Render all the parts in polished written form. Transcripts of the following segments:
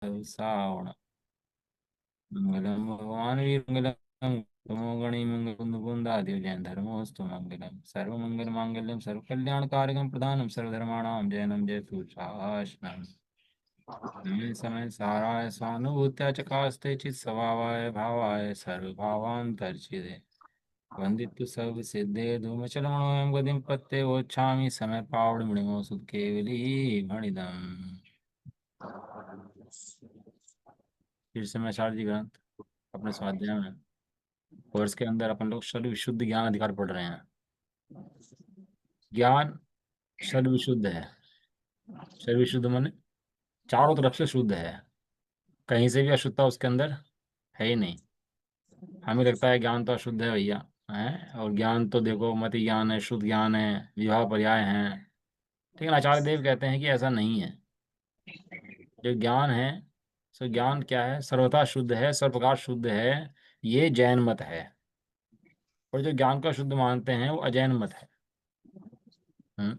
सावण मंगलम भगवान वीरमंगलम तमो गणी मंगल मुकुंदादेव जैन धर्मोस्तु मंगलम सर्व मंगल मांगल्यम सर्व कल्याण कारकम प्रधानम सर्वधर्माणाम जैनम जयतु शासनम समय समय साराय स्वानुभूत्या चकास्ते चित स्वभावाय भावाय सर्वभावांतर्चिदे वंदितु सर्व सिद्धे धूमचलमणोऽयं गतिं पत्ते वोच्छामि समय पावड़ मणिमो सुध केवली मणिदम। फिर से मैं शारजी ग्रंथ अपने स्वाध्याय में कोर्स के अंदर अपन लोग सर्व विशुद्ध ज्ञान अधिकार पढ़ रहे हैं। ज्ञान सर्व विशुद्ध है। सर्व विशुद्ध माने चारों तरफ से शुद्ध है, कहीं से भी अशुद्धता उसके अंदर है ही नहीं। हमें लगता है ज्ञान तो अशुद्ध है भैया, है, और ज्ञान तो देखो मति ज्ञान है, शुद्ध ज्ञान है, विवाह पर्याय है। लेकिन आचार्य देव कहते हैं कि ऐसा नहीं है। जो ज्ञान है, सो ज्ञान क्या है, सर्वथा शुद्ध है, सर्व प्रकार शुद्ध है। ये जैन मत है। और जो ज्ञान का शुद्ध मानते हैं वो अजैन मत है। हम्म।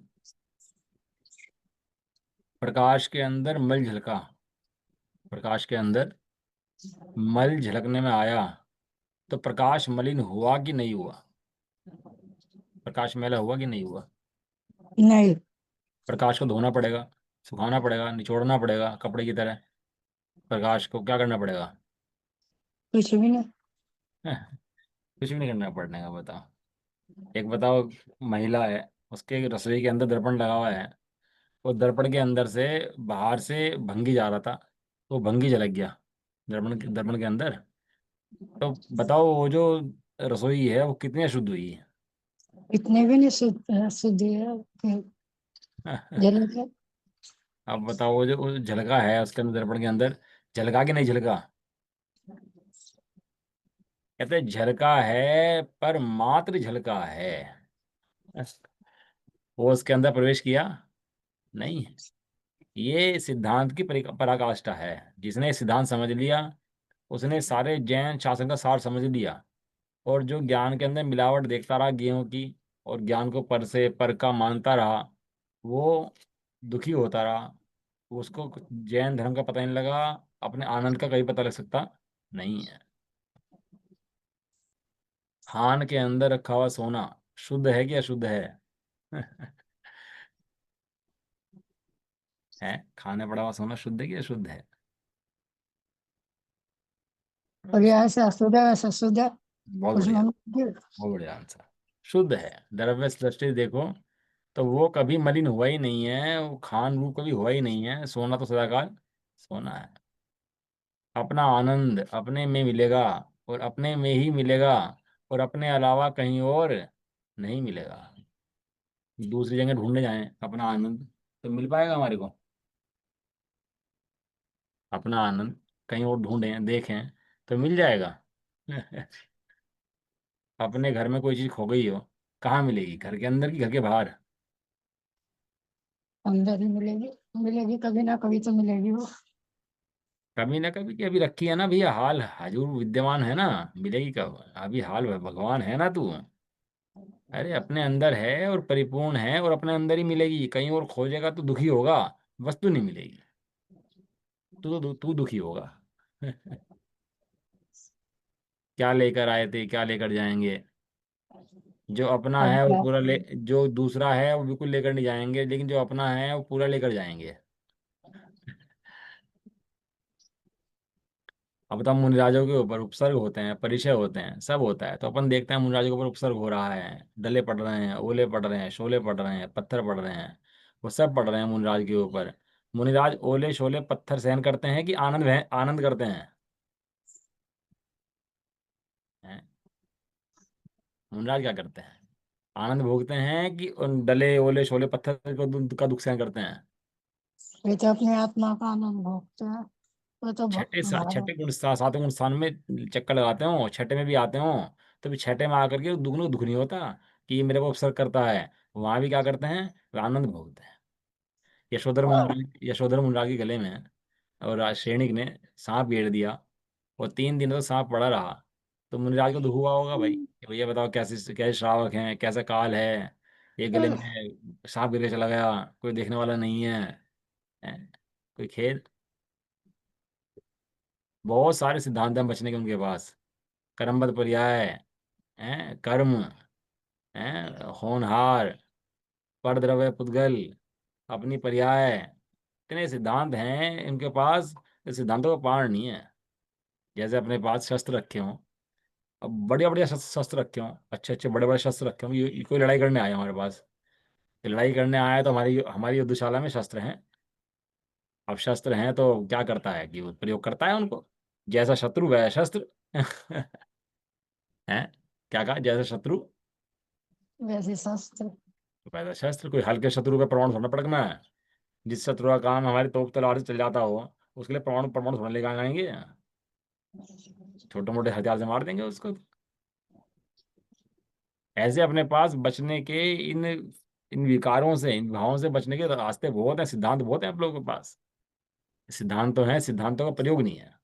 प्रकाश के अंदर मल झलका, प्रकाश के अंदर मल झलकने में आया, तो प्रकाश मलिन हुआ कि नहीं हुआ? प्रकाश मैला हुआ कि नहीं हुआ? नहीं, प्रकाश को धोना पड़ेगा, सुखाना पड़ेगा, निचोड़ना पड़ेगा कपड़े की तरह। प्रकाश को क्या करना पड़ेगा? कुछ भी नहीं। कुछ भी नहीं करना पड़ने का, बताओ। एक बताओ, महिला है, उसके रसोई के अंदर दर्पण लगा हुआ है, वो दर्पण के अंदर से बाहर से भंगी जा रहा था, तो भंगी झलक गया दर्पण के अंदर। तो बताओ वो जो रसोई है वो कितनी अशुद्ध हुई इतने भी नहीं शुद्ध है कि है? जल के। अब बताओ वो जो वो झलका है उसके अंदर, दर्पण के अंदर झलका कि नहीं झलका? कहते झलका है पर मात्र झलका है। वो उसके अंदर प्रवेश किया नहीं। ये सिद्धांत की पराकाष्ठा है। जिसने ये सिद्धांत समझ लिया उसने सारे जैन शासन का सार समझ लिया। और जो ज्ञान के अंदर मिलावट देखता रहा गेहूं की, और ज्ञान को पर से पर का मानता रहा, वो दुखी होता रहा। उसको जैन धर्म का पता नहीं लगा, अपने आनंद का कभी पता लग सकता नहीं है। खान के अंदर रखा हुआ सोना शुद्ध है कि अशुद्ध है? है, खाने पड़ा हुआ सोना शुद्ध है कि अशुद्ध है? और यहाँ से अशुद्ध है, वैसे शुद्ध है। बहुत बढ़िया, उसमें नहीं। बहुत बढ़िया आंसर। शुद्ध है, द्रव्य से दृष्टि से देखो तो वो कभी मलिन हुआ ही नहीं है, वो खान रूप कभी हुआ ही नहीं है। सोना तो सदाकाल सोना है। अपना आनंद अपने में मिलेगा, और अपने में ही मिलेगा, और अपने अलावा कहीं और नहीं मिलेगा। दूसरी जगह ढूंढने जाएं अपना आनंद तो मिल पाएगा हमारे को? अपना आनंद कहीं और ढूंढें देखें तो मिल जाएगा? अपने घर में कोई चीज खो गई हो, कहाँ मिलेगी? घर के अंदर की घर के बाहर? अंदर ही मिलेगी। मिलेगी कभी ना कभी तो मिलेगी वो। कभी ना कभी की अभी रखी है ना भैया, हाल हजूर विद्यमान है ना। मिलेगी कब? अभी हाल भगवान है ना तू। अरे अपने अंदर है और परिपूर्ण है, और अपने अंदर ही मिलेगी। कहीं और खोजेगा तो दुखी होगा, वस्तु नहीं मिलेगी। तू दुखी होगा। क्या लेकर आए थे, क्या लेकर जाएंगे? जो अपना अब है वो क्या। पूरा ले, जो दूसरा है वो बिल्कुल लेकर नहीं जाएंगे, लेकिन जो अपना है वो पूरा लेकर जाएंगे। अब तो मुनिराजों के ऊपर उपसर्ग होते हैं, परिचय होते हैं, सब होता है, तो अपन देखते हैं मुनिराजों के ऊपर उपसर्ग हो रहा है, डले पड़ रहे हैं, ओले पड़ रहे हैं, शोले पड़ रहे हैं, पत्थर पड़ रहे हैं। वो सब पड़ रहे हैं मुनिराज के ऊपर। मुनिराज ओले शोले पत्थर सहन करते हैं कि आनंद करते हैं? हैं? मुनिराज क्या करते हैं? आनंद भोगते हैं कि उन डले ओले शोले पत्थर का दुख सहन करते हैं? ये तो अपने आत्मा का आनंद भोगते हैं। वो तो छठे गुण सातवें गुण स्थान में चक्कर लगाते हो, छठे में भी आते हो, तो भी छठे में आकर के दुगनों दुख नहीं होता कि ये मेरे को अवसर करता है। वहां भी क्या करते हैं? वे आनंद भोगते हैं। यशोधर मुनिराज के गले में और श्रेणिक ने सांप घेर दिया, और 3 दिन तो सांप पड़ा रहा। तो मुनिराज को दुख हुआ होगा भाई कि भैया बताओ कैसे कैसे श्रावक हैं, कैसा काल है, ये गले में सांप गिर के चला गया, कोई देखने वाला नहीं है, हैं? कोई खेद? बहुत सारे सिद्धांत हैं बचने के उनके पास। कर्मबद्ध पर्याय, हैं कर्म, हैं होनहार, परद्रव्य पुद्गल, अपनी पर्याय, इतने सिद्धांत हैं इनके पास। इस सिद्धांतों का पार नहीं है। जैसे अपने पास शस्त्र रखे हों, अब बढ़िया बढ़िया शस्त्र रखे हों, अच्छे अच्छे बड़े बड़े शस्त्र रखे हों, ये कोई लड़ाई करने आया हमारे पास। ये लड़ाई करने आया है तो हमारी हमारी युद्धशाला में शस्त्र हैं। अब शस्त्र हैं तो क्या करता है कि वो प्रयोग करता है उनको। जैसा शत्रु वैसा शस्त्र। है, क्या कहा, जैसा शत्रु वैसे शस्त्र। वैसा शस्त्र। कोई हल्के शत्रु पे परमाणु थोड़ा पड़कना है। जिस शत्रु का काम हमारी तोप तलवार से चल जाता हो, उसके लिए परमाणु परमाणु थोड़ा लेकर आएंगे। छोटे मोटे हथियार से मार देंगे उसको। ऐसे अपने पास बचने के इन इन विकारों से, इन भावों से बचने के रास्ते बहुत हैं, सिद्धांत बहुत हैं आप लोगों के पास। सिद्धांत तो हैं, सिद्धांतों का प्रयोग नहीं है।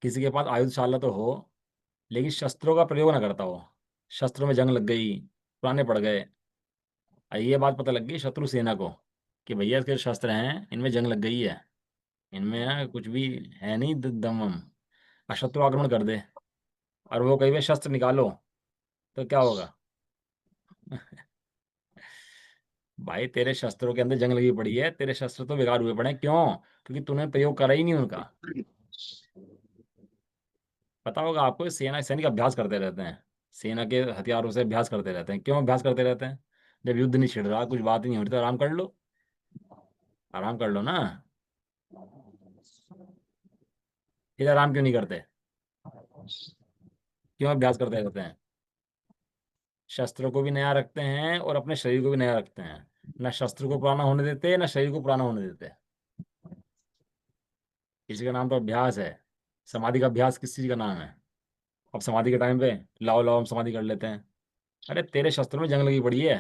किसी के पास आयुधशाला तो हो, लेकिन शस्त्रों का प्रयोग ना करता हो। शस्त्रों में जंग लग गई, पुराने पड़ गए। ये बात पता लग गई शत्रु सेना को कि भैया इसके शस्त्र हैं, इनमें जंग लग गई है, इनमें ना कुछ भी है नहीं दम वम। और शत्रु आक्रमण कर दे, और वो कहीं पे शस्त्र निकालो, तो क्या होगा? भाई तेरे शस्त्रों के अंदर जंग लगी पड़ी है, तेरे शस्त्र तो बेकार हुए पड़े हैं। क्यों? क्योंकि तूने प्रयोग करा ही नहीं उनका। पता होगा आपको, सेना सैनिक अभ्यास करते रहते हैं, सेना के हथियारों से अभ्यास करते रहते हैं। क्यों अभ्यास करते रहते हैं? जब युद्ध नहीं छिड़ रहा, कुछ बात ही नहीं हो रही, तो आराम कर लो। आराम कर लो ना। फिर आराम क्यों नहीं करते? क्यों अभ्यास करते रहते हैं? शस्त्रों को भी नया रखते हैं और अपने शरीर को भी नया रखते हैं। ना शस्त्र को पुराना होने देते, ना शरीर को पुराना होने देते। इसी का नाम तो अभ्यास है। समाधि का अभ्यास किस चीज का नाम है? अब समाधि के टाइम पे लाओ लाओ हम समाधि कर लेते हैं। अरे तेरे शस्त्रों में जंग लगी पड़ी है,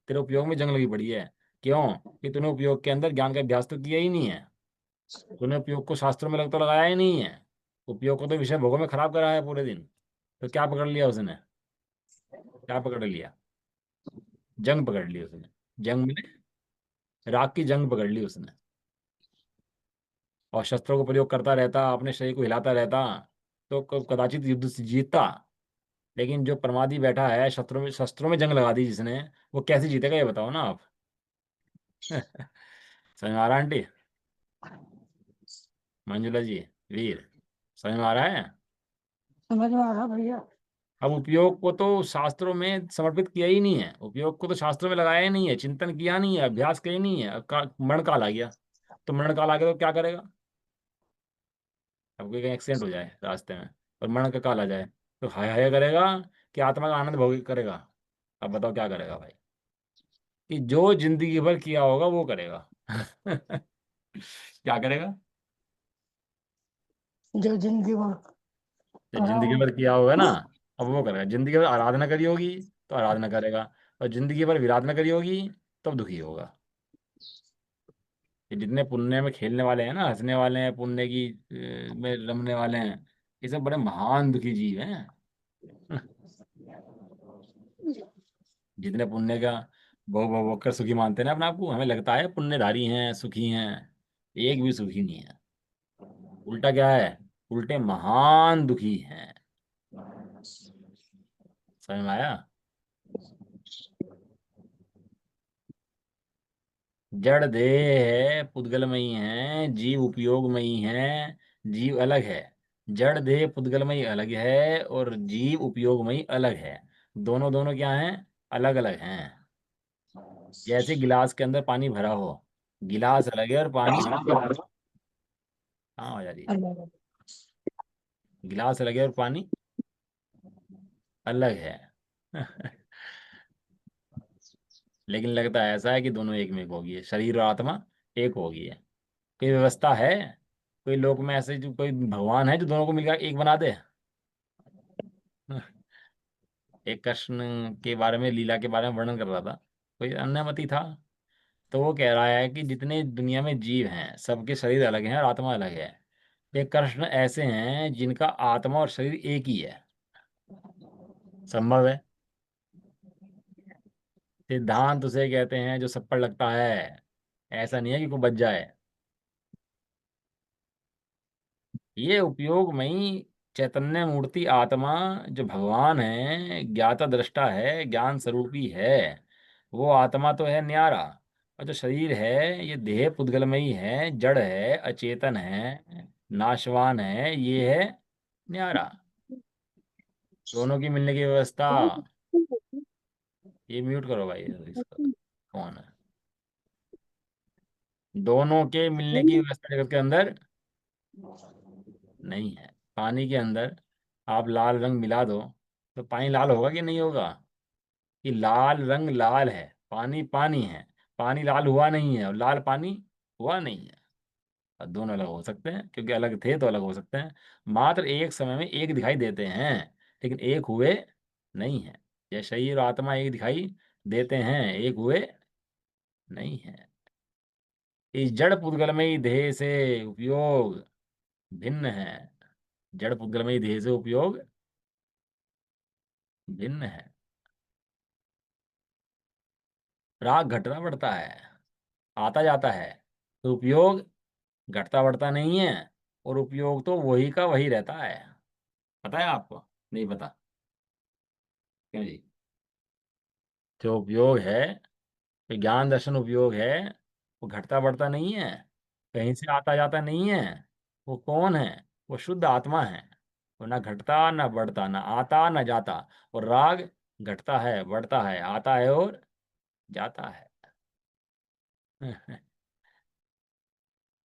तेरे उपयोग में जंग लगी पड़ी है। क्यों? कि तूने उपयोग के अंदर ज्ञान का अभ्यास तो किया ही नहीं है। तूने उपयोग को शास्त्रों में लग तो लगाया ही नहीं है। उपयोग को तो विषय भोगों में खराब करा है पूरे दिन। तो क्या पकड़ लिया उसने? क्या पकड़ लिया? जंग पकड़ ली उसने। जंग में राग की जंग पकड़ ली उसने। और शस्त्रों को प्रयोग करता रहता, अपने शरीर को हिलाता रहता, तो कदाचित युद्ध से जीतता। लेकिन जो प्रमादी बैठा है, शस्त्रों में जंग लगा दी जिसने, वो कैसे जीतेगा ये बताओ ना आप। समझ में आ रहा है आंटी? मंजुला जी, वीर, समझ में आ रहा है? समझ में आ रहा भैया। अब उपयोग को तो शास्त्रों में समर्पित किया ही नहीं है, उपयोग को तो शास्त्रों में लगाया ही नहीं है, चिंतन किया नहीं है, अभ्यास किया ही नहीं है। अब मरण काल आ गया। तो मरण काल आ गया तो क्या करेगा? अब कोई कहीं एक्सीडेंट हो जाए रास्ते में और मरण का काल आ जाए, तो हाय हाय करेगा कि आत्मा का आनंद भोग करेगा? अब बताओ क्या करेगा भाई? कि जो जिंदगी भर किया होगा वो करेगा। क्या करेगा? जो जिंदगी भर जो करा जिंदगी हो। भर किया होगा ना, अब वो करेगा। जिंदगी भर आराधना करी होगी तो आराधना करेगा, और जिंदगी भर विराधना करी होगी तब दुखी होगा। ये जितने पुण्य में खेलने वाले हैं ना, हंसने वाले हैं, पुण्य की में रमने वाले हैं, ये सब बड़े महान दुखी जीव हैं। जितने पुण्य का भोग भोग कर सुखी मानते हैं ना अपने आप को, हमें लगता है पुण्यधारी हैं, सुखी हैं। एक भी सुखी नहीं है। उल्टा क्या है? उल्टे महान दुखी हैं। समझ में आया? जड़ देह है, पुद्गलमयी है, जीव उपयोगमयी है। जीव अलग है। जड़ देह पुद्गलमयी अलग है और जीव उपयोगमयी अलग है। दोनों दोनों क्या हैं? अलग अलग हैं। जैसे गिलास के अंदर पानी भरा हो, गिलास अलग है और पानी कहाँ हो जा रही है? अलग। गिलास अलग है और पानी अलग है। लेकिन लगता है ऐसा है कि दोनों एक में एक होगी है, शरीर और आत्मा एक होगी है। कोई व्यवस्था है? कोई लोक में ऐसे जो कोई भगवान है जो दोनों को मिलकर एक बना दे? एक कृष्ण के बारे में, लीला के बारे में वर्णन कर रहा था, कोई अन्यमति था। तो वो कह रहा है कि जितने दुनिया में जीव हैं सबके शरीर अलग हैं और आत्मा अलग है। एक कृष्ण ऐसे हैं जिनका आत्मा और शरीर एक ही है। संभव है? सिद्धांत उसे कहते हैं जो सब पर लगता है। ऐसा नहीं है कि कोई बच जाए। ये उपयोगमयी चैतन्य मूर्ति आत्मा, जो भगवान है, ज्ञाता दृष्टा है, ज्ञान स्वरूपी है, वो आत्मा तो है न्यारा। और जो शरीर है, ये देह पुद्गलमयी है, जड़ है, अचेतन है, नाशवान है, ये है न्यारा। दोनों की मिलने की व्यवस्था। ये म्यूट करो भाई इसका। कौन है? दोनों के मिलने की व्यवस्था जगत के अंदर नहीं है। पानी के अंदर आप लाल रंग मिला दो तो पानी लाल होगा कि नहीं होगा? कि लाल रंग लाल है, पानी पानी है। पानी लाल हुआ नहीं है और लाल पानी हुआ नहीं है। और दोनों अलग हो सकते हैं, क्योंकि अलग थे तो अलग हो सकते हैं। मात्र एक समय में एक दिखाई देते हैं, लेकिन एक हुए नहीं है। ये शरीर और आत्मा एक दिखाई देते हैं, एक हुए नहीं है। इस जड़ पुद्गलमयी देह से उपयोग भिन्न है। जड़ पुद्गलमयी देह से उपयोग भिन्न है। राग घटता बढ़ता है, आता जाता है, तो उपयोग घटता बढ़ता नहीं है। और उपयोग तो वही का वही रहता है। पता है आपको? नहीं पता? क्यों जी? जो उपयोग है, जो ज्ञान दर्शन उपयोग है, वो घटता बढ़ता नहीं है, कहीं से आता जाता नहीं है। वो कौन है? वो शुद्ध आत्मा है। वो ना घटता ना बढ़ता, ना आता ना जाता। और राग घटता है, बढ़ता है, आता है और जाता है।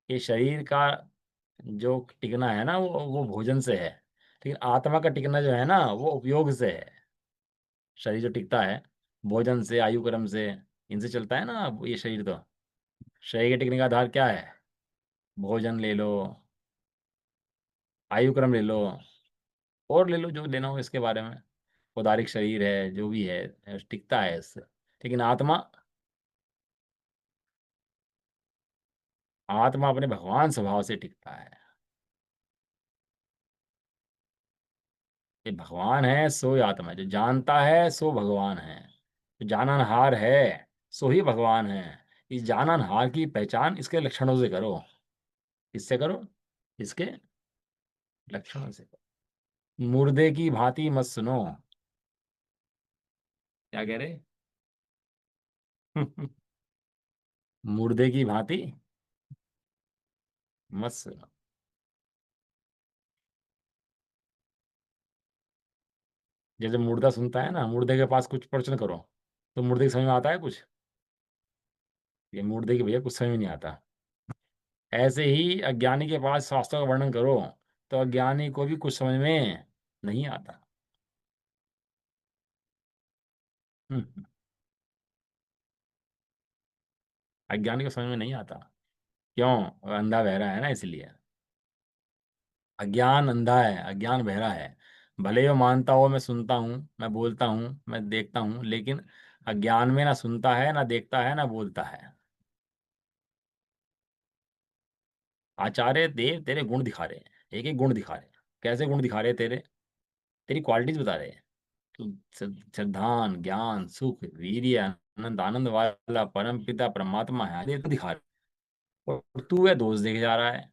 ये शरीर का जो टिकना है ना, वो भोजन से है। लेकिन आत्मा का टिकना जो है ना, वो उपयोग से है। शरीर जो टिकता है भोजन से, आयु क्रम से, इनसे चलता है ना ये शरीर तो। शरीर के टिकने का आधार क्या है? भोजन ले लो, आयु क्रम ले लो, और ले लो जो लेना हो इसके बारे में। पौदारिक शरीर है, जो भी है, टिकता है इससे। लेकिन आत्मा, आत्मा अपने भगवान स्वभाव से टिकता है। ये भगवान है सो ही आत्मा है। जो जानता है सो भगवान है। जो जाननहार है सो ही भगवान है। इस जाननहार की पहचान इसके लक्षणों से करो। इससे करो, इसके लक्षणों से करो। मुर्दे की भांति मत सुनो। क्या कह रहे? मुर्दे की भांति मत सुनो। जैसे मुर्दा सुनता है ना, मुर्दे के पास कुछ प्रश्न करो तो मुर्दे की समझ में आता है कुछ? ये मुर्दे की भैया कुछ समझ में नहीं आता। ऐसे ही अज्ञानी के पास शास्त्रों का वर्णन करो तो अज्ञानी को भी कुछ समझ में नहीं आता। हम्म, अज्ञानी को समझ में नहीं आता। क्यों? वो अंधा बहरा है ना, इसलिए। अज्ञान अंधा है, अज्ञान बहरा है। भले ही वो मानता हो मैं सुनता हूँ, मैं बोलता हूँ, मैं देखता हूँ, लेकिन अज्ञान में ना सुनता है, ना देखता है, ना बोलता है। आचार्य देव तेरे गुण दिखा रहे हैं, एक एक गुण दिखा रहे हैं। कैसे गुण दिखा रहे हैं? तेरे, तेरी क्वालिटीज बता रहे हैं। तू श्रद्धान, ज्ञान, सुख, वीर्य, आनंद, आनंद वाला परम पिता परमात्मा है, ये तो दिखा रहे हैं। और तू है दोष देखे जा रहा है।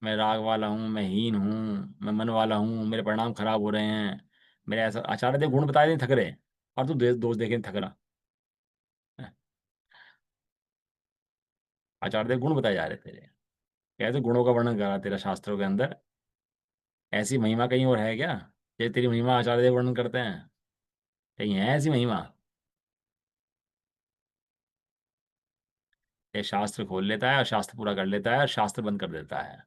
मैं राग वाला हूँ, मैं हीन हूँ, मैं मन वाला हूँ, मेरे परिणाम खराब हो रहे हैं, मेरे ऐसा। आचार्य देव गुण बताए नहीं थक रहे, और तू दोष देखे नहीं थक रहा है। आचार्य देव गुण बताए जा रहे तेरे। कैसे गुणों का वर्णन करा तेरा शास्त्रों के अंदर? ऐसी महिमा कहीं और है क्या? ये तेरी महिमा आचार्य देव वर्णन करते हैं? कहीं है ऐसी महिमा? ये शास्त्र खोल लेता है और शास्त्र पूरा कर लेता है और शास्त्र बंद कर देता है।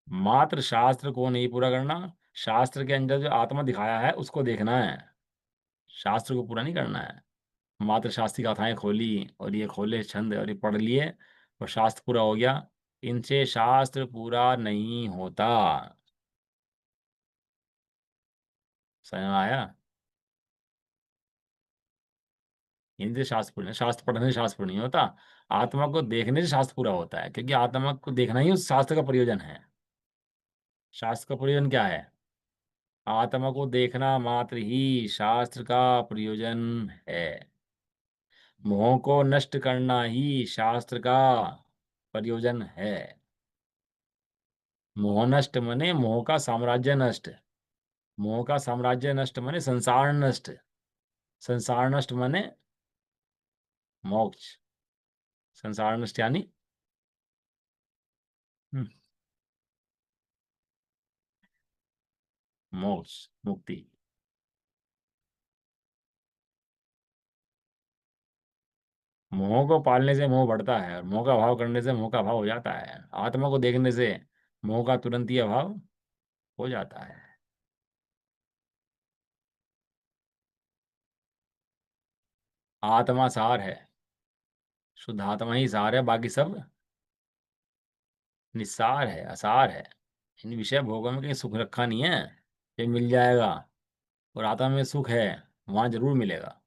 मात्र शास्त्र को नहीं पूरा करना, शास्त्र के अंदर जो आत्मा दिखाया है उसको देखना है। शास्त्र को पूरा नहीं करना है। मात्र शास्त्री गाथाएं खोली और ये खोले छंद और ये पढ़ लिए और शास्त्र पूरा हो गया। इनसे शास्त्र पूरा नहीं होता। समझ में आया? इनसे शास्त्र पूरा, शास्त्र पढ़ने से शास्त्र पूरा नहीं होता। आत्मा को देखने से शास्त्र पूरा होता है, क्योंकि आत्मा को देखना ही उस शास्त्र का प्रयोजन है। शास्त्र का प्रयोजन क्या है? आत्मा को देखना मात्र ही शास्त्र का प्रयोजन है। मोह को नष्ट करना ही शास्त्र का प्रयोजन है। मोह नष्ट मने मोह का साम्राज्य नष्ट। मोह का साम्राज्य नष्ट मने संसार नष्ट। संसार नष्ट मने मोक्ष। संसार नष्ट यानी हम्म, मोक्ष, मुक्ति। मोह को पालने से मोह बढ़ता है, और मोह का भाव करने से मोह का भाव हो जाता है। आत्मा को देखने से मोह का तुरंत ही अभाव हो जाता है। आत्मा सार है। शुद्ध आत्मा ही सार है, बाकी सब निस्सार है, असार है। इन विषय भोगों में कहीं सुख रखा नहीं है। ये मिल जाएगा। और आत्मा में सुख है, वहां जरूर मिलेगा।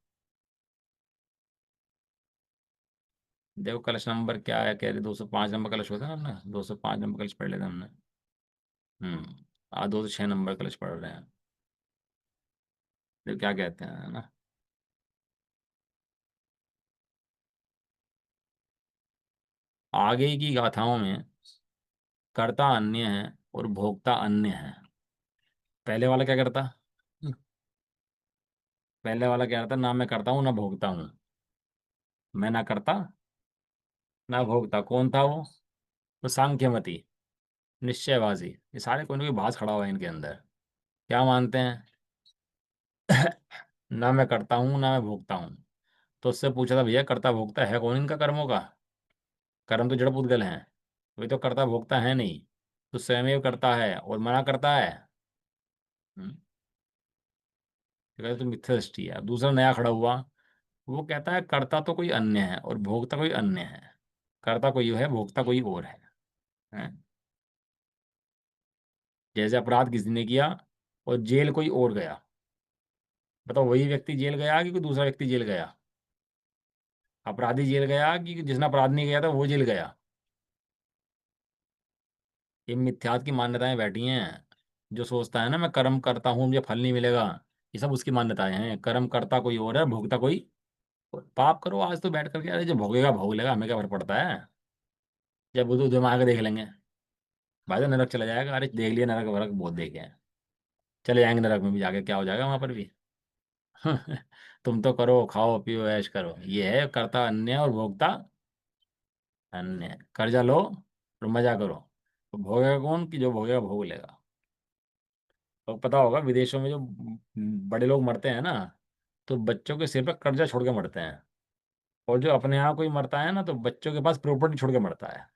देखो कलश नंबर क्या है, कह रहे 205 नंबर कलश होता है ना अपना, 205 नंबर कलश पढ़ लेते हैं हमने। आज 206 नंबर कलश पढ़ रहे हैं। देखो क्या कहते हैं, है ना। आगे की गाथाओं में कर्ता अन्य है और भोक्ता अन्य है। पहले वाला क्या करता? पहले वाला क्या करता, ना मैं करता हूँ ना भोगता हूँ। मैं ना करता ना भोगता, कौन था वो? तो सांख्यमति, निश्चयवादी। ये सारे कोई ना कोई भास खड़ा हुआ है इनके अंदर। क्या मानते हैं? ना मैं करता हूँ ना मैं भोगता हूँ। तो उससे पूछा था, भैया करता भोगता है कौन इनका कर्मों का? कर्म तो जड़ पुद्गल हैं, वही तो करता भोगता है नहीं। तो स्वयं करता है और मना करता है। हम्म, तो कहते तो मिथ्या दृष्टि है। अब दूसरा नया खड़ा हुआ, वो कहता है करता तो कोई अन्य है और भोगता कोई अन्य है। करता कोई है, भोगता कोई और है। हैं? जैसे अपराध किसी ने किया और जेल कोई और गया। बताओ वही व्यक्ति जेल गया कि कोई दूसरा व्यक्ति जेल गया? अपराधी जेल गया कि जिसने अपराध नहीं किया था वो जेल गया? ये मिथ्यात की मान्यताएं बैठी हैं। जो सोचता है ना मैं कर्म करता हूँ मुझे फल नहीं मिलेगा, ये सब उसकी मान्यताएं हैं। कर्म करता कोई और है, भोगता कोई और। पाप करो आज तो बैठ करके, अरे जो भोगेगा भोग लेगा, हमें क्या फर्क पड़ता है। जब वो तो दिमाग देख लेंगे, भाई तो नरक चला जाएगा। अरे देख लिया, नरक वरक बहुत देखे हैं। चले जाएंगे नरक में भी, जाके क्या हो जाएगा वहां पर भी। तुम तो करो, खाओ पियो ऐश करो, ये है करता अन्य और भोगता अन्य। कर्जा लो और मजा करो, तो भोगेगा कौन? कि जो भोगेगा भोग लेगा। तो पता होगा विदेशों में जो बड़े लोग मरते हैं ना, तो बच्चों के सिर पर कर्जा छोड़ के मरते हैं। और जो अपने यहाँ कोई मरता है ना, तो बच्चों के पास प्रॉपर्टी छोड़ के मरता है।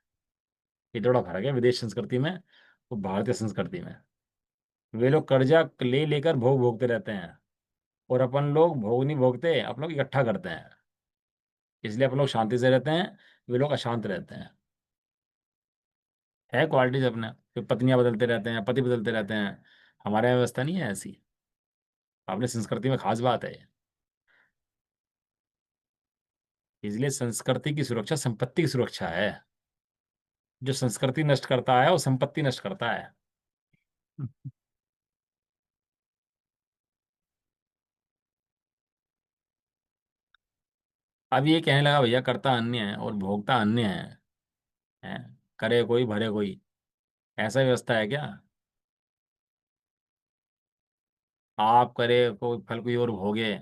ये थोड़ा फर्क है विदेश संस्कृति में और भारतीय संस्कृति में। वे लोग कर्जा ले लेकर भोग भोगते रहते हैं, और अपन लोग भोग नहीं भोगते, अपन लोग इकट्ठा करते हैं। इसलिए अपन लोग शांति से रहते हैं, वे लोग अशांत रहते हैं। है क्वालिटीज अपने। फिर पत्नियां बदलते रहते हैं, पति बदलते रहते हैं। हमारे यहाँ व्यवस्था नहीं है ऐसी। अपनी संस्कृति में खास बात है ये। इसलिए संस्कृति की सुरक्षा संपत्ति की सुरक्षा है। जो संस्कृति नष्ट करता है वो संपत्ति नष्ट करता है। अब ये कहने लगा भैया करता अन्य है और भोगता अन्य है? करे कोई भरे कोई, ऐसा व्यवस्था है क्या? आप करे कोई फल कोई और भोगे,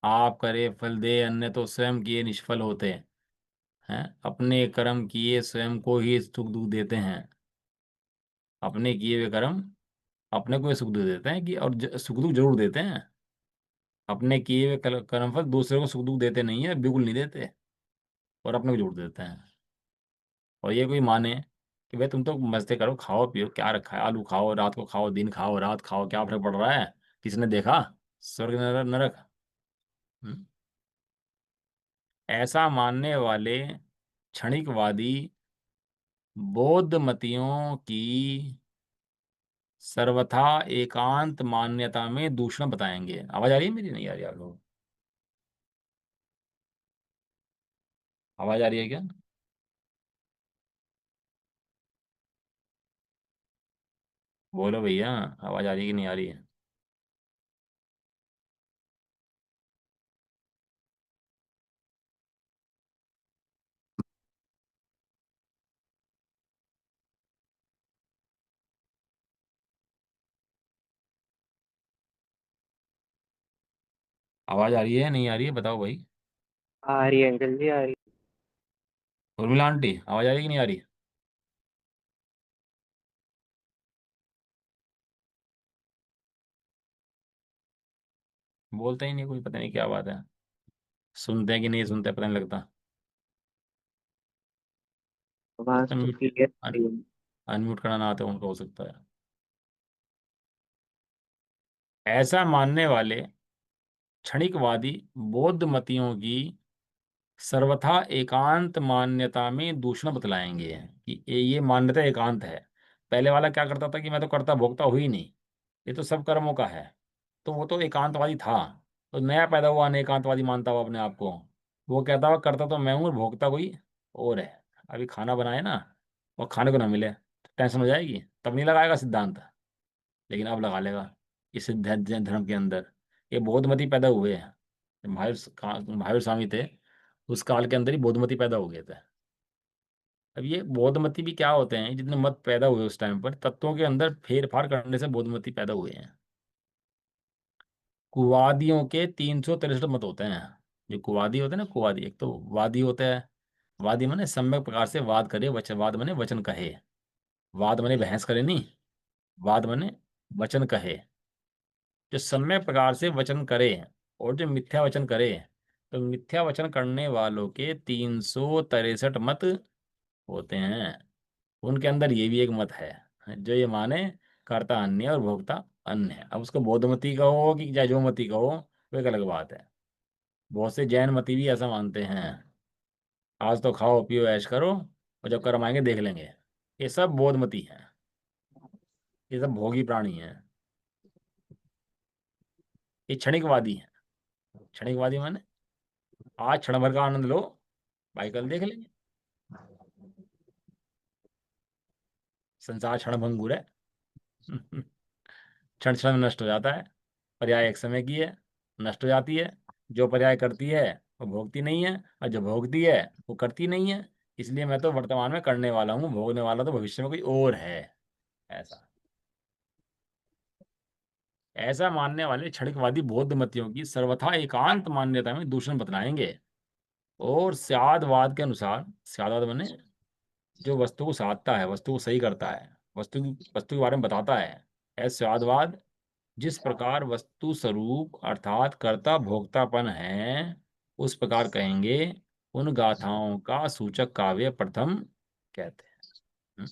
आप करे फल दे अन्य तो स्वयं किए निष्फल होते हैं। अपने कर्म किए स्वयं को ही सुख दुख देते हैं। अपने किए हुए कर्म अपने को ही सुख दुख देते हैं, कि और सुख दुख जरूर देते हैं। अपने किए हुए कर्म फल दूसरे को सुख दुख देते नहीं है, बिल्कुल नहीं देते। और अपने को जरूर देते हैं। और ये कोई माने कि भाई तुम तो मस्ती करो, खाओ पियो, क्या रखा है, आलू खाओ रात को, खाओ दिन, खाओ रात खाओ, क्या फर्क पड़ रहा है? किसने देखा स्वर्ग नरक नरक? हम्म? ऐसा मानने वाले क्षणिकवादी बौद्धमतियों की सर्वथा एकांत मान्यता में दूषण बताएंगे। आवाज आ रही है मेरी? नहीं आ रही आप लोग? आवाज आ रही है क्या? बोलो भैया, आवाज आ रही है कि नहीं आ रही है? आवाज आ रही है नहीं आ रही है बताओ भाई। आ रही है अंकल जी, आ रही उर्मिला आंटी आवाज आ रही है कि नहीं आ रही? बोलते ही नहीं कोई, पता नहीं क्या बात है। सुनते हैं कि नहीं सुनते पता नहीं लगता। है। हो आवाज सकता है तो म्यूट, क्लियर आ रही है। अनम्यूट करना ना आते उनको, हो सकता है। ऐसा मानने वाले क्षणिकवादी बौद्ध मतियों की सर्वथा एकांत मान्यता में दूषण बतलाएंगे कि ये मान्यता एकांत है। पहले वाला क्या करता था कि मैं तो कर्ता भोक्ता हुई नहीं, ये तो सब कर्मों का है, तो वो तो एकांतवादी था। तो नया पैदा हुआ अनेकांतवादी मानता हुआ अपने आप को, वो कहता हुआ करता तो मैं हूँ और भोक्ता कोई और है। अभी खाना बनाए ना और खाने को ना मिले तो टेंशन हो जाएगी, तब नहीं लगाएगा सिद्धांत, लेकिन अब लगा लेगा इस सिद्धांत जैन धर्म के अंदर। ये बौद्धमती पैदा हुए हैं। महावीर स्वामी थे, उस काल के अंदर ही बौद्धमती पैदा हो गए थे। अब ये बौद्धमती भी क्या होते हैं, जितने मत पैदा हुए उस टाइम पर तत्वों के अंदर फेर फार करने से बौद्धमती पैदा हुए हैं। कुवादियों के 363 मत होते हैं। जो कुवादी होते हैं ना, कुवादी एक तो वादी होता है। वादी माने सम्यक प्रकार से वाद करे, वचन वाद माने वचन कहे। वाद माने बहस करे नहीं, वाद माने वचन कहे। जो सम्यक प्रकार से वचन करे और जो मिथ्या वचन करे, तो मिथ्या वचन करने वालों के 363 मत होते हैं। उनके अंदर ये भी एक मत है जो ये माने कर्ता अन्य और भोक्ता अन्य है। अब उसको बौद्धमती कहो कि जाजोमती कहो, वो एक अलग बात है। बहुत से जैन मती भी ऐसा मानते हैं, आज तो खाओ पियो ऐश करो और जब कर्म आएंगे देख लेंगे। ये सब बौद्धमती हैं, ये सब भोगी प्राणी हैं, ये क्षणिकवादी हैं। क्षणिकवादी माने आज क्षण भर का आनंद लो, भाई कल देख लेंगे। संसार क्षण भंगुर है। क्षण क्षण में नष्ट हो जाता है। पर्याय एक समय की है, नष्ट हो जाती है। जो पर्याय करती है वो भोगती नहीं है, और जो भोगती है वो करती नहीं है। इसलिए मैं तो वर्तमान में करने वाला हूँ, भोगने वाला तो भविष्य में कोई और है। ऐसा ऐसा मानने वाले क्षणिकवादी बौद्ध मतियों की सर्वथा एकांत मान्यता में दूषण बतलाएंगे। और स्यादवाद के अनुसार, स्यादवाद माने जो वस्तु को साधता है, वस्तु को सही करता है, वस्तु के बारे में बताता है, ऐसा स्यादवाद जिस प्रकार वस्तु स्वरूप अर्थात कर्ता भोक्तापन है उस प्रकार कहेंगे। उन गाथाओं का सूचक काव्य प्रथम कहते हैं।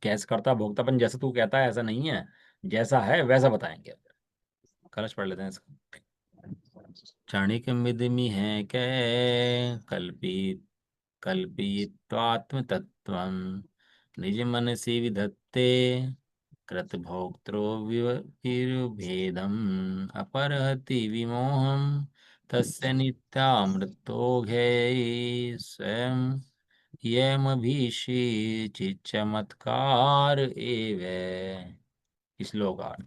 कैसे कर्ता भोक्तापन जैसा तू कहता है ऐसा नहीं है, जैसा है वैसा बताएंगे। कलश पढ़ लेते हैं इसका। क्षणिक मिदमि है कै कल्पित कल्पित्वात्म तत्वम निज मनसि विधत्ते कृतभोक्तृ विभेदम अपरहति विमोहम तस्य नित्यामृतोघे स्वयं यमभिषेचिचमत्कार एव। श्लोकार्थ।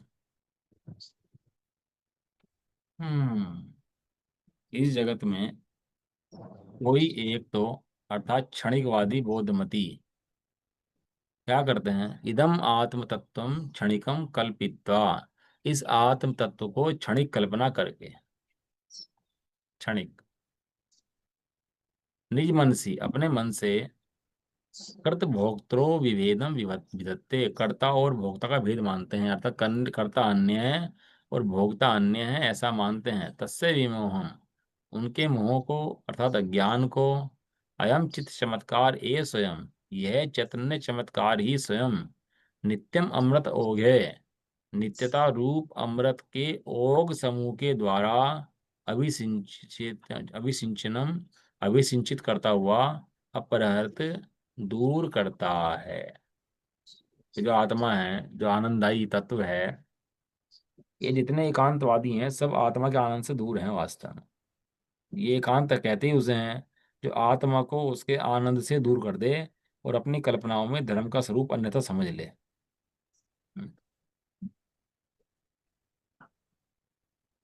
हम्म इस जगत में कोई एक तो अर्थात क्षणिकवादी बौद्धमती क्या करते हैं, इदम आत्म तत्वम क्षणिकम कल्पित्वा, इस आत्म तत्व को क्षणिक कल्पना करके, क्षणिक निज मन से अपने मन से कर्त भोक्तृ विभेदम विधत्ते, कर्ता और भोक्ता का भेद मानते हैं, अर्थात कर्ता अन्य है और भोक्ता अन्य है ऐसा मानते हैं। तस्य विमोहम उनके मोह को अर्थात अज्ञान को, अयम चित्त चमत्कार ए स्वयं यह चैतन्य चमत्कार ही स्वयं, नित्यम अमृत ओघे नित्यता रूप अमृत के ओघ समूह के द्वारा अभिसिंचनम अभिसिंचित करता हुआ अपरहत दूर करता है। ये जो आत्मा है, जो आनंददायी तत्व है, ये जितने एकांतवादी हैं सब आत्मा के आनंद से दूर हैं वास्तव में। ये एकांत कहते ही उसे हैं जो आत्मा को उसके आनंद से दूर कर दे और अपनी कल्पनाओं में धर्म का स्वरूप अन्यथा समझ ले। हम्म,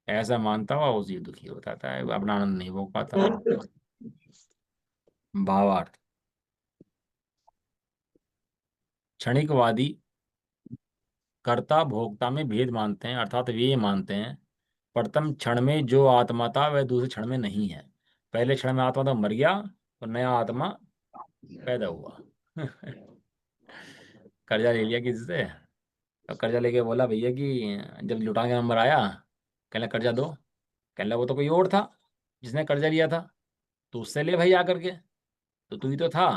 ऐसा मानता हुआ उसी दुखी होता है, अपना आनंद नहीं भोग पाता। भावार्थ। क्षणिकवादी कर्ता भोक्ता में भेद मानते हैं, अर्थात वे ये मानते हैं प्रथम क्षण में जो आत्मा था वह दूसरे क्षण में नहीं है। पहले क्षण में आत्मा तो मर गया और नया आत्मा पैदा हुआ। कर्जा ले लिया किसी से, और कर्जा लेके बोला भैया कि जब लौटाने का नंबर आया, कहला कर्जा दो, कहला वो तो कोई और था जिसने कर्जा लिया था, तो उससे ले भाई आकर के। तो तू ही तो था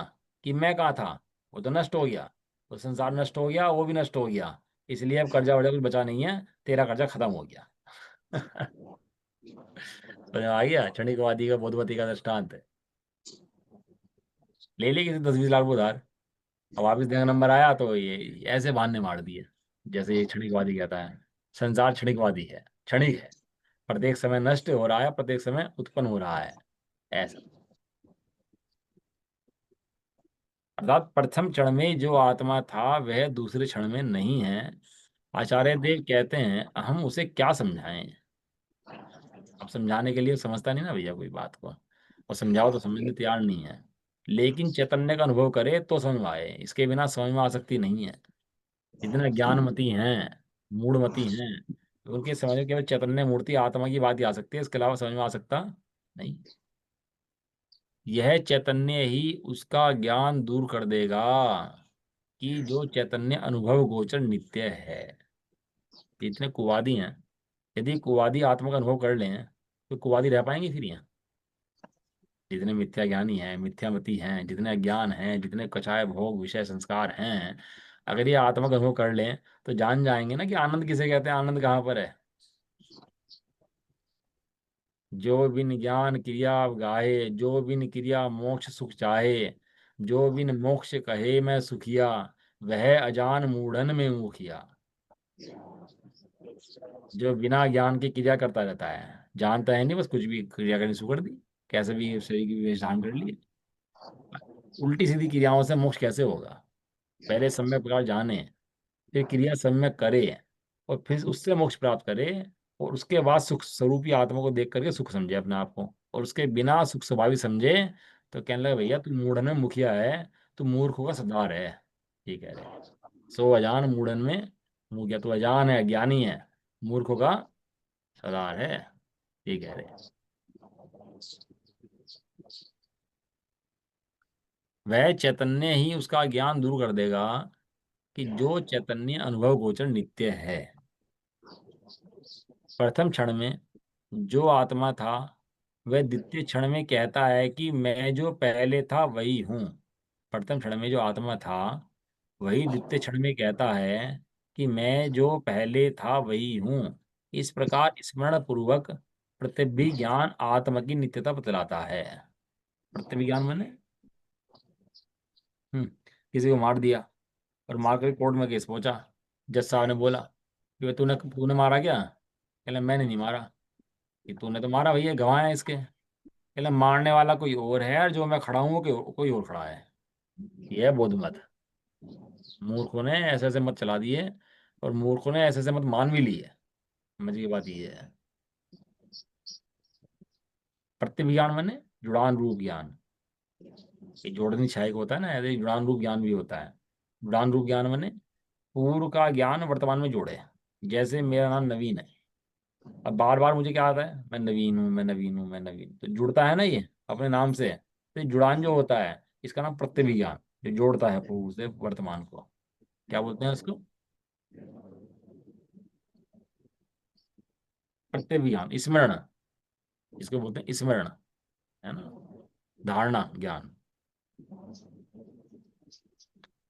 कि मैं कहाँ था, वो तो नष्ट हो गया, तो संसार नष्ट हो गया, वो भी नष्ट हो गया, इसलिए अब कर्जा वर्जा कुछ बचा नहीं है, तेरा कर्जा खत्म हो गया। तो आ गया क्षणिकवादी का बोधवती का दृष्टांत। ले ली किसी 10-20 लाख को उधार, अब वापिस देने का नंबर आया तो ये ऐसे बहाने मार दिए। जैसे ये क्षणिकवादी कहता है, संसार क्षणिकवादी है, क्षणिक है, प्रत्येक समय नष्ट हो रहा है, प्रत्येक समय उत्पन्न हो रहा है, ऐसा। अर्थात प्रथम क्षण में जो आत्मा था वह दूसरे क्षण में नहीं है। आचार्य देव कहते हैं हम उसे क्या समझाएं। अब समझाने के लिए समझता नहीं ना भैया कोई बात को, और समझाओ तो समझने तैयार नहीं है। लेकिन चैतन्य का अनुभव करे तो समझ में आए, इसके बिना समझ में आ सकती नहीं है। जितने ज्ञानमती हैं, मूढ़मती हैं, उनके समझ में केवल चैतन्य मूर्ति आत्मा की बात ही आ सकती है, इसके अलावा समझ में आ सकता नहीं। यह चैतन्य ही उसका ज्ञान दूर कर देगा कि जो चैतन्य अनुभव गोचर नित्य है। जितने कुवादी हैं, यदि कुवादी आत्मा का अनुभव कर लें तो कुवादी रह पाएंगे फिर यहाँ? जितने मिथ्या ज्ञानी हैं, मिथ्यामती हैं, जितने अज्ञान हैं, जितने कचाए भोग विषय संस्कार हैं, अगर ये आत्मा का अनुभव कर लें तो जान जाएंगे ना कि आनंद किसे कहते हैं, आनंद कहाँ पर है। जो बिन ज्ञान क्रिया गाहे, जो बिन क्रिया मोक्ष सुख चाहे, जो बिन मोक्ष कहे मैं सुखिया, वह अजान मूढ़न में मुखिया। जो बिना ज्ञान की क्रिया करता रहता है, जानता है नहीं, बस कुछ भी क्रिया करनी शुरू कर दी, कैसे भी शरीर की विवेश धारण कर लिए, उल्टी सीधी क्रियाओं से मोक्ष कैसे होगा। पहले सम्यक प्रकार जाने, फिर क्रिया सम्यक करे, और फिर उससे मोक्ष प्राप्त करे, और उसके बाद सुख स्वरूपी आत्मा को देख करके सुख समझे अपने आप को, और उसके बिना सुख स्वभावी समझे तो कहने लगे भैया तू मूढ़न में मुखिया है, तू मूर्खों का सरदार है। ठीक है रे, सो अजान मूढ़न में मुखिया, तू अजान है, ज्ञानी है, मूर्खों का सरदार है। ठीक है रे, वह चैतन्य ही उसका ज्ञान दूर कर देगा कि जो चैतन्य अनुभव गोचर नित्य है। प्रथम क्षण में जो आत्मा था वह द्वितीय क्षण में कहता है कि मैं जो पहले था वही हूँ। प्रथम क्षण में जो आत्मा था वही द्वितीय क्षण में कहता है कि मैं जो पहले था वही हूँ। इस प्रकार स्मरण पूर्वक प्रतिभिज्ञान आत्मा की नित्यता बतलाता है। प्रतिभिज्ञान मैंने किसी को मार दिया और मार कर कोर्ट में केस पहुंचा, जज साहब ने बोला कि भाई तूने तूने मारा क्या, कहला मैंने नहीं मारा। कि तूने तो मारा भैया, गवाह है इसके, कहला मारने वाला कोई और है और जो मैं खड़ा हूँ वो कोई और खड़ा है। ये है बोध मत। मूर्खों ने ऐसे ऐसे मत चला दिए, और मूर्खों ने ऐसे ऐसे मत मान भी लिए। समझ की बात ये है। प्रतिविज्ञान मैंने जुड़ान रूप ज्ञान, ये जोड़नी छाया होता है ना, ऐसे ही जुड़ान रूप ज्ञान भी होता है। जुड़ान रूप ज्ञान मैंने पूर्व का ज्ञान वर्तमान में जोड़े। जैसे मेरा नाम नवीन है, अब बार बार मुझे क्या आता है, मैं नवीन हूँ, मैं नवीन हूँ, मैं नवीन, तो जुड़ता है ना ये अपने नाम से। तो ये जुड़ान जो होता है इसका नाम प्रत्यभिज्ञान, जो जोड़ता है पूर्व से वर्तमान को, क्या बोलते हैं उसको, प्रत्यभिज्ञान, स्मरण, इसको बोलते हैं स्मरण, है ना, धारणा ज्ञान।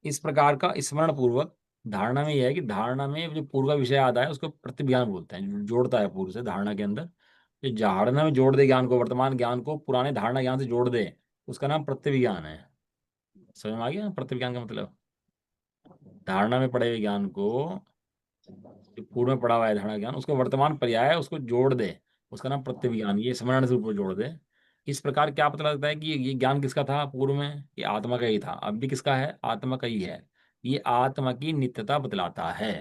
इस प्रकार का स्मरण पूर्वक धारणा में यह है कि धारणा में जो पूर्व का विषय आता है उसको प्रतिज्ञान बोलते हैं, जो जोड़ता है पूर्व से धारणा के अंदर। जो धारणा में जोड़ दे ज्ञान को, वर्तमान ज्ञान को पुराने धारणा ज्ञान से जोड़ दे, उसका नाम प्रतिज्ञान है। समझ में आ गया प्रतिज्ञान का मतलब? धारणा में पड़े हुए ज्ञान को, जो पूर्व में पड़ा हुआ है धारणा ज्ञान, उसको वर्तमान पर्याय है, उसको जोड़ दे, उसका नाम प्रतिज्ञान, ये स्मरण से ऊपर जोड़ दे। इस प्रकार क्या पता लगता है कि ये ज्ञान किसका था पूर्व में, ये आत्मा का ही था, अब भी किसका है, आत्मा का ही है। ये आत्मा की नित्यता बतलाता है।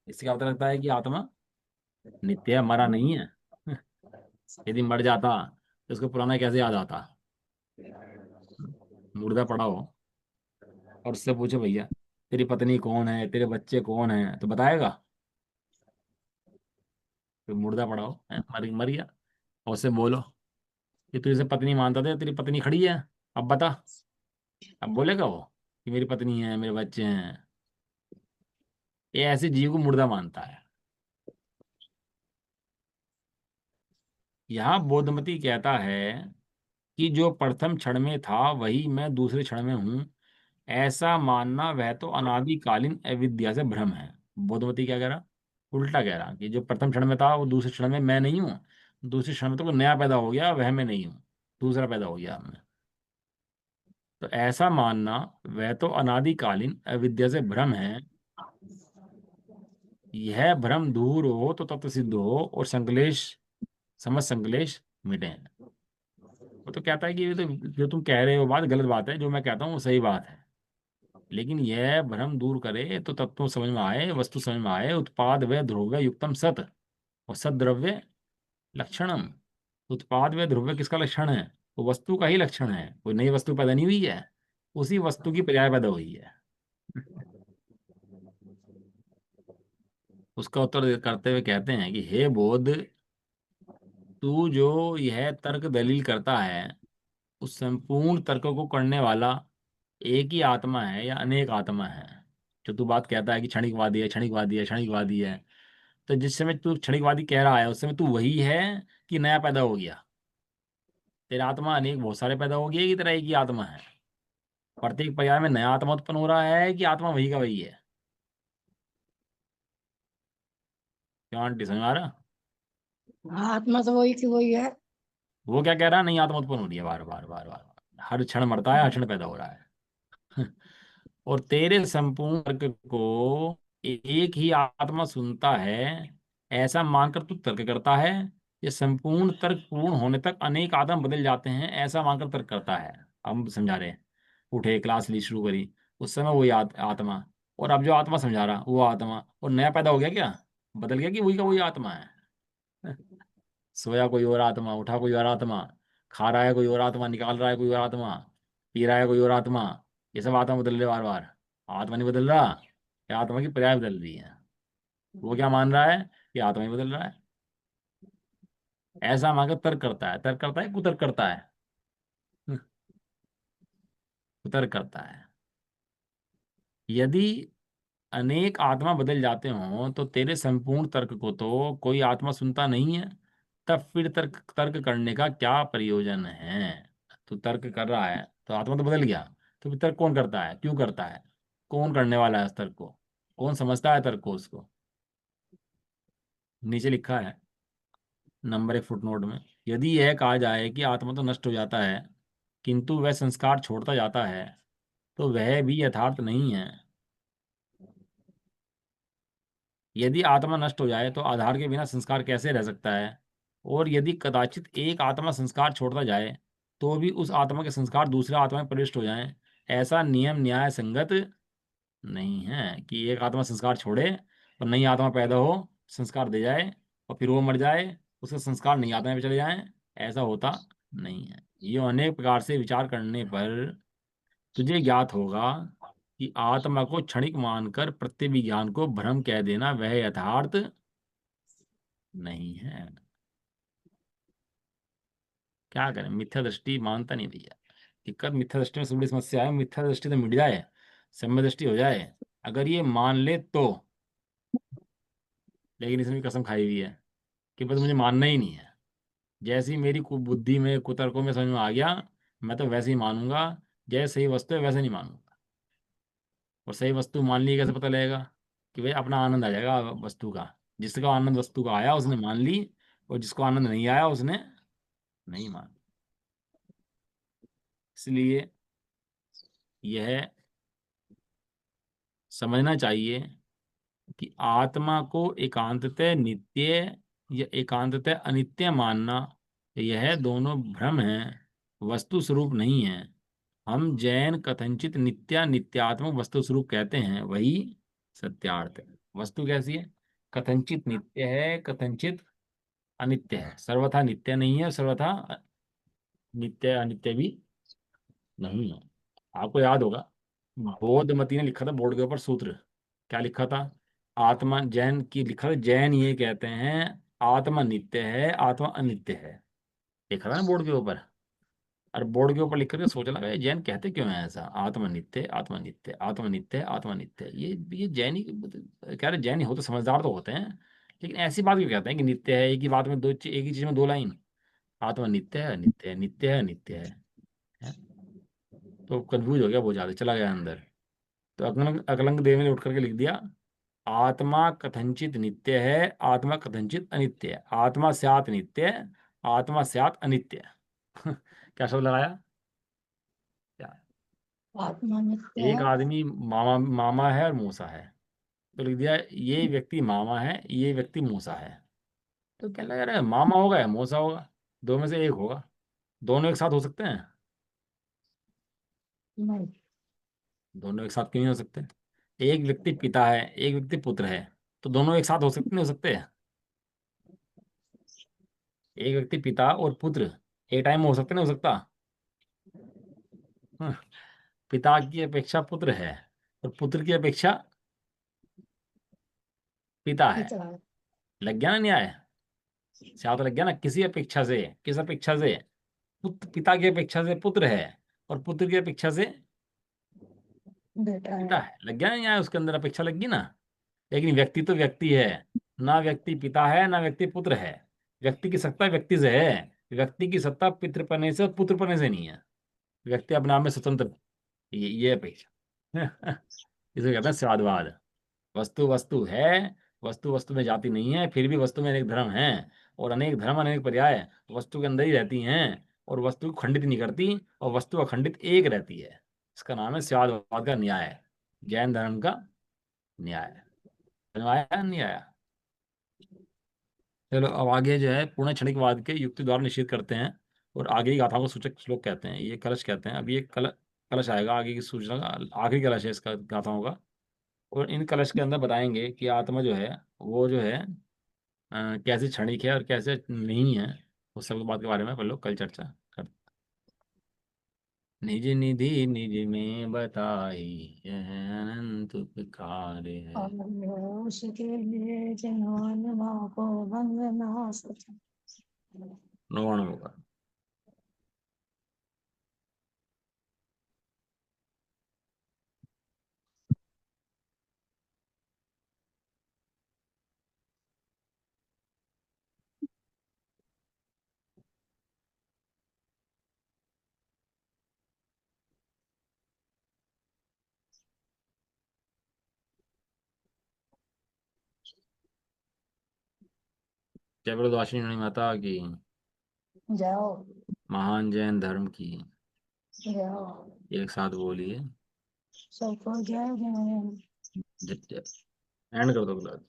इससे क्या पता लगता है कि आत्मा नित्य है, मरा नहीं है। यदि मर जाता तो उसको पुराना कैसे याद आता। मुर्दा पड़ा हो और उससे पूछो भैया तेरी पत्नी कौन है, तेरे बच्चे कौन है, तो बताएगा? कोई मुर्दा पड़ा हो, मर मर गया, और उससे बोलो कि तू इसे पत्नी मानता था, तेरी पत्नी खड़ी है, अब बता। अब बोलेगा वो कि मेरी पत्नी है, मेरे बच्चे हैं? ये ऐसे जीव को मुर्दा मानता है। यहाँ बोधमती कहता है कि जो प्रथम क्षण में था वही मैं दूसरे क्षण में हूं, ऐसा मानना वह तो अनादिकालीन अविद्या से भ्रम है। बोधमती क्या कह रहा? उल्टा कह रहा कि जो प्रथम क्षण में था वो दूसरे क्षण में मैं नहीं हूँ, दूसरे क्षण में तो कोई नया पैदा हो गया, वह मैं नहीं हूँ, दूसरा पैदा हो गया मैं। तो ऐसा मानना वह तो अनादिकालीन अविद्या से भ्रम है। यह भ्रम दूर हो तो तत्व सिद्ध हो और संकलेश, समझ संकलेश मिटे। वो तो कहता है कि ये तो जो तुम कह रहे हो बात गलत बात है, जो मैं कहता हूँ वो सही बात है, लेकिन यह भ्रम दूर करे तो तत्व समझ में आए, वस्तु समझ में आए। उत्पाद व ध्रुव युक्तम सत, और सद द्रव्य लक्षणम। उत्पाद व ध्रुव किसका लक्षण है? वो वस्तु का ही लक्षण है, कोई नई वस्तु पैदा नहीं हुई है, उसी वस्तु की पर्याय पैदा हुई है। उसका उत्तर करते हुए कहते हैं कि हे बोध, तू जो यह तर्क दलील करता है, उस संपूर्ण तर्क को करने वाला एक ही आत्मा है या अनेक आत्मा है? जो तू बात कहता है कि क्षणिकवादी है, क्षणिकवादी है, क्षणिकवादी है, तो जिस समय तू क्षणिकवादी कह रहा है उस समय तू वही है कि नया पैदा हो गया? तेरा आत्मा अनेक बहुत सारे पैदा हो गया कि तेरा एक ही आत्मा है? प्रत्येक पर्याय में नया आत्मा उत्पन्न हो रहा है कि आत्मा वही का वही है? क्यों आंटी, समझ आ रहा? आत्मा तो वही की वही है। वो क्या कह रहा है? नई आत्मा उत्पन्न हो रही है बार बार बार बार बार। हर क्षण मरता है, हर क्षण पैदा हो रहा है। और तेरे संपूर्ण तर्क को एक ही आत्मा सुनता है, ऐसा मानकर तू तर्क करता है। ये संपूर्ण तर्क पूर्ण होने तक अनेक आत्मा बदल जाते हैं, ऐसा मानकर तर्क करता है। हम समझा रहे हैं, उठे क्लास ली शुरू करी, उस समय वही आत्मा, और अब जो आत्मा समझा रहा वो आत्मा, और नया पैदा हो गया क्या? बदल गया कि वही का वही आत्मा है? सोया कोई और आत्मा, उठा कोई और आत्मा, खा रहा है कोई और आत्मा, निकाल रहा है कोई और आत्मा, पी रहा है कोई और आत्मा। ये सब आत्मा बदल रहे बार बार, आत्मा नहीं बदल रहा, ये आत्मा की पर्याय बदल रही है। वो क्या मान रहा है कि आत्मा ही बदल रहा है? ऐसा मांगे तर्क करता है, तर्क करता है, कुतर्क करता है। कुतर्क करता है। यदि अनेक आत्मा बदल जाते हों तो तेरे संपूर्ण तर्क को तो कोई आत्मा सुनता नहीं है, तब फिर तर्क तर्क करने का क्या प्रयोजन है? तो तर्क कर रहा है तो आत्मा तो बदल गया, तो फिर तर्क कौन करता है, क्यों करता है, कौन करने वाला है उस तर्क को, कौन समझता है तर्क को उसको? नीचे लिखा है नंबर 1 फुटनोट में, यदि यह कहा जाए कि आत्मा तो नष्ट हो जाता है किंतु वह संस्कार छोड़ता जाता है, तो वह भी यथार्थ नहीं है। यदि आत्मा नष्ट हो जाए तो आधार के बिना संस्कार कैसे रह सकता है? और यदि कदाचित एक आत्मा संस्कार छोड़ता जाए तो भी उस आत्मा के संस्कार दूसरे आत्मा में प्रविष्ट हो जाएं, ऐसा नियम न्याय संगत नहीं है कि एक आत्मा संस्कार छोड़े और नई आत्मा पैदा हो, संस्कार दे जाए, और फिर वो मर जाए, उसके संस्कार नई आत्मा में चले जाएं। ऐसा होता नहीं है। ये अनेक प्रकार से विचार करने पर तुझे ज्ञात होगा कि आत्मा को क्षणिक मानकर प्रत्यभिज्ञान को भ्रम कह देना वह यथार्थ नहीं है। क्या करें, मिथ्या दृष्टि मानता नहीं भैया। दिक्कत मिथ्या दृष्टि में सबसे बड़ी समस्या है, मिथ्या दृष्टि तो मिट जाए, सम्य दृष्टि हो जाए, अगर ये मान ले तो। लेकिन इसने भी कसम खाई हुई है कि बस मुझे मानना ही नहीं है। जैसे ही मेरी बुद्धि में कुतर्कों में समझ में आ गया, मैं तो वैसे ही मानूंगा, जैसे सही वस्तु है वैसे नहीं मानूंगा। और सही वस्तु मान ली कैसे पता लगेगा? कि भाई अपना आनंद आ जाएगा वस्तु का, जिसका आनंद वस्तु का आया उसने मान ली, और जिसको आनंद नहीं आया उसने नहीं मान। इसलिए यह समझना चाहिए कि आत्मा को एकांततः नित्य या एकांततः अनित्य मानना, यह दोनों भ्रम है, वस्तु स्वरूप नहीं है। हम जैन कथनचित नित्या नित्यात्मक वस्तु स्वरूप कहते हैं, वही सत्यार्थ है। वस्तु कैसी है? कथनचित नित्य है, कथनचित अनित्य है, सर्वथा नित्य नहीं है, सर्वथा नित्य अनित्य भी नहीं है। आपको याद होगा बोधमती ने लिखा था बोर्ड के ऊपर सूत्र, क्या लिखा था? आत्मा, जैन की लिखा था, जैन ये कहते हैं आत्मा नित्य है, आत्मा अनित्य है। देखा था ना बोर्ड के ऊपर। और बोर्ड के ऊपर लिख करके सोच लगा ये जैन कहते क्यों है ऐसा, आत्मा नित्य, आत्मा नित्य, आत्मा नित्य, आत्मा नित्य। ये जैनी कह रहे, जैनी हो तो समझदार तो होते हैं, लेकिन ऐसी बात क्यों कहते हैं कि नित्य है, एक ही बात में एक ही चीज में दो लाइन। आत्मा नित्य है, नित्य है, नित्य है, नित्य है? तो कंफ्यूज हो गया बहुत ज्यादा, चला गया अंदर। तो अकलंग अकलंग देव ने उठ करके लिख दिया, आत्मा कथनचित नित्य है, आत्मा कथनचित अनित्य है, आत्मा स्यात् नित्य, आत्मा स्यात् अनित्य। क्या शब्द लगाया? क्या? आत्मा नित्य एक है। आदमी मामा मामा है और मूसा है, तो लिख दिया ये व्यक्ति मामा है, ये व्यक्ति मूसा है। तो क्या लग रहा है, मामा होगा या मूसा होगा, दो में से एक होगा। दोनों एक साथ हो सकते हैं? नहीं। दोनों एक साथ क्यों नहीं हो सकते? एक व्यक्ति पिता है, एक व्यक्ति पुत्र है, तो दोनों एक साथ हो सकते नहीं हो सकते? एक व्यक्ति पिता और पुत्र एक टाइम में हो सकते नहीं हो सकता? हाँ, पिता की अपेक्षा पुत्र है, और पुत्र की अपेक्षा पिता है। पिता है। लग गया ना न्याय? तो लग गया ना, किसी अपेक्षा से, किस अपेक्षा से? पुत्र, पिता की अपेक्षा से पुत्र है, और पुत्र की अपेक्षा से बेटा पिता है। है। लग गया ना न्याय, उसके अंदर अपेक्षा लग गई ना। लेकिन व्यक्ति तो व्यक्ति है, ना व्यक्ति पिता है ना व्यक्ति पुत्र है। व्यक्ति की सत्ता व्यक्ति से है, व्यक्ति की सत्ता पितृपने से और पुत्रपने से नहीं है। व्यक्ति अपने आप में स्वतंत्र, ये अपेक्षा। इसे कहते हैं स्वादवाद। वस्तु वस्तु है, वस्तु वस्तु में जाती नहीं है, फिर भी वस्तु में अनेक धर्म हैं, और अनेक धर्म अनेक पर्याय वस्तु के अंदर ही रहती हैं, और वस्तु को खंडित नहीं करती, और वस्तु अखंडित एक रहती है। इसका नाम है स्वादवाद का न्याय, जैन धर्म का न्याय। समझ में आया नहीं आया? चलो अब आगे जो है पूर्ण क्षणिकवाद के युक्ति द्वारा निषेध करते हैं, और आगे की गाथाओं को सूचक श्लोक कहते हैं, ये कलश कहते हैं। अब ये कलश आएगा आगे की सूचना का, आखिरी कलश है इसका गाथाओं का। और इन कलश के अंदर बताएंगे कि आत्मा जो है वो जो है कैसे क्षणिक है और कैसे नहीं है। उस सब बात के बारे में अपन लोग कल चर्चा कर। निज निधि निज में बताई, यह अनंत उपकार है। और उसके लिए जिन्होंने को भंग ना सके। नौवाण होगा। जय प्रदवासिनी माता की, जाओ। महान जैन धर्म की। जाओ। एक साथ बोलिए, सबको जय जय। जय जय। एंड कर दो क्लास।